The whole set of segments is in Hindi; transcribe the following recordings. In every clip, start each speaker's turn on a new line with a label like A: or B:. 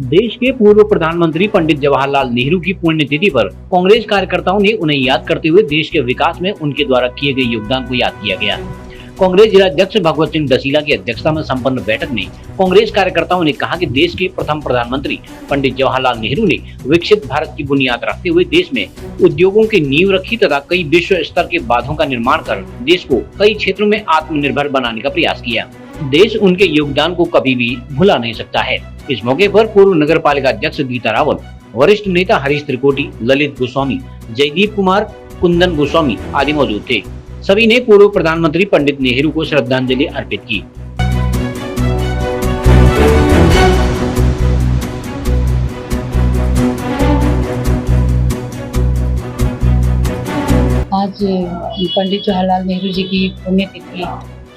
A: देश के पूर्व प्रधानमंत्री पंडित जवाहरलाल नेहरू की पुण्यतिथि पर कांग्रेस कार्यकर्ताओं ने उन्हें याद करते हुए देश के विकास में उनके द्वारा किए गए योगदान को याद किया गया। कांग्रेस जिलाध्यक्ष भगवत सिंह डसीला की अध्यक्षता में संपन्न बैठक में कांग्रेस कार्यकर्ताओं ने कहा कि देश के प्रथम प्रधानमंत्री पंडित जवाहरलाल नेहरू ने विकसित भारत की बुनियाद रखते हुए देश में उद्योगों की नींव रखी तथा कई विश्व स्तर के बांधों का निर्माण कर देश को कई क्षेत्रों में आत्मनिर्भर बनाने का प्रयास किया। देश उनके योगदान को कभी भी भुला नहीं सकता है। इस मौके पर पूर्व नगर पालिका अध्यक्ष गीता रावल, वरिष्ठ नेता हरीश त्रिकोटी, ललित गोस्वामी, जयदीप कुमार, कुंदन गोस्वामी आदि मौजूद थे। सभी ने पूर्व प्रधानमंत्री पंडित नेहरू को श्रद्धांजलि अर्पित की।
B: आज पंडित जवाहरलाल नेहरू जी की पुण्यतिथि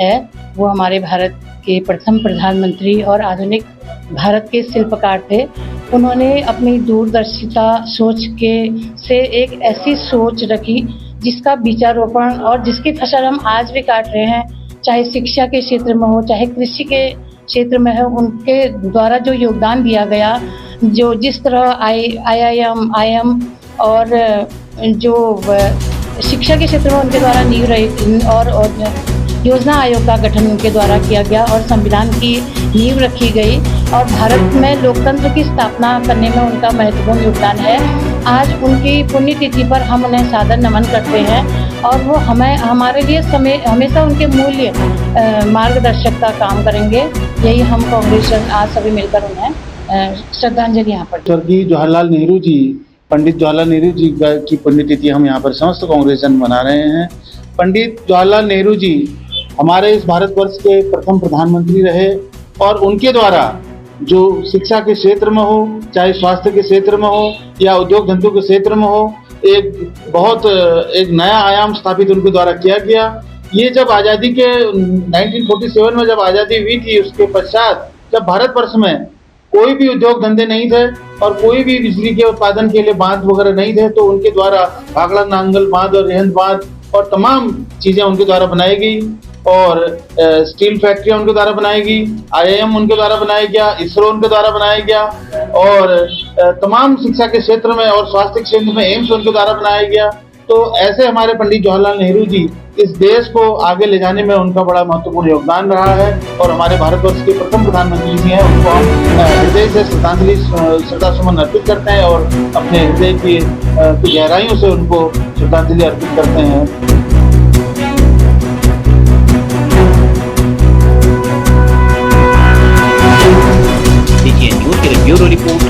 B: है। वो हमारे भारत के प्रथम प्रधानमंत्री और आधुनिक भारत के शिल्पकार थे। उन्होंने अपनी दूरदर्शिता सोच से एक ऐसी सोच रखी जिसका बीजारोपण और जिसकी फसल हम आज भी काट रहे हैं, चाहे शिक्षा के क्षेत्र में हो, चाहे कृषि के क्षेत्र में हो। उनके द्वारा जो योगदान दिया गया, जो जिस तरह IIM और जो शिक्षा के क्षेत्र में उनके द्वारा नींव रही और योजना आयोग का गठन उनके द्वारा किया गया और संविधान की नींव रखी गई और भारत में लोकतंत्र की स्थापना करने में उनका महत्वपूर्ण योगदान है। आज उनकी पुण्यतिथि पर हम उन्हें सादर नमन करते हैं और वो हमारे लिए हमेशा उनके मूल्य मार्गदर्शक का काम करेंगे। यही हम कांग्रेस आज सभी मिलकर उन्हें श्रद्धांजलि यहाँ पर
C: स्वर्गीय जवाहरलाल नेहरू जी, पंडित जवाहरलाल नेहरू जी की पुण्यतिथि हम यहाँ पर समस्त कांग्रेसन मना रहे हैं। पंडित जवाहरलाल नेहरू जी हमारे इस भारतवर्ष के प्रथम प्रधानमंत्री रहे और उनके द्वारा जो शिक्षा के क्षेत्र में हो, चाहे स्वास्थ्य के क्षेत्र में हो या उद्योग धंधों के क्षेत्र में हो, एक नया आयाम स्थापित उनके द्वारा किया गया। ये जब आज़ादी के 1947 में जब आज़ादी हुई थी, उसके पश्चात जब भारतवर्ष में कोई भी उद्योग धंधे नहीं थे और कोई भी बिजली के उत्पादन के लिए बांध वगैरह नहीं थे, तो उनके द्वारा भाखड़ा नांगल बांध और रेहंद बांध और तमाम चीजें उनके द्वारा बनाई गई और स्टील फैक्ट्रियां उनके द्वारा बनाई गई, IIM उनके द्वारा बनाया गया, इसरो उनके द्वारा बनाया गया और तमाम शिक्षा के क्षेत्र में और स्वास्थ्य के क्षेत्र में एम्स उनके द्वारा बनाया गया। तो ऐसे हमारे पंडित जवाहरलाल नेहरू जी इस देश को आगे ले जाने में उनका बड़ा महत्वपूर्ण योगदान रहा है और हमारे भारतवर्ष के प्रथम प्रधानमंत्री जी हैं। उनको हम हृदय से श्रद्धा सुमन अर्पित करते हैं और अपने हृदय की गहराइयों से उनको श्रद्धांजलि अर्पित करते हैं।
A: न्यूज़ के लिए ब्यूरो रिपोर्ट।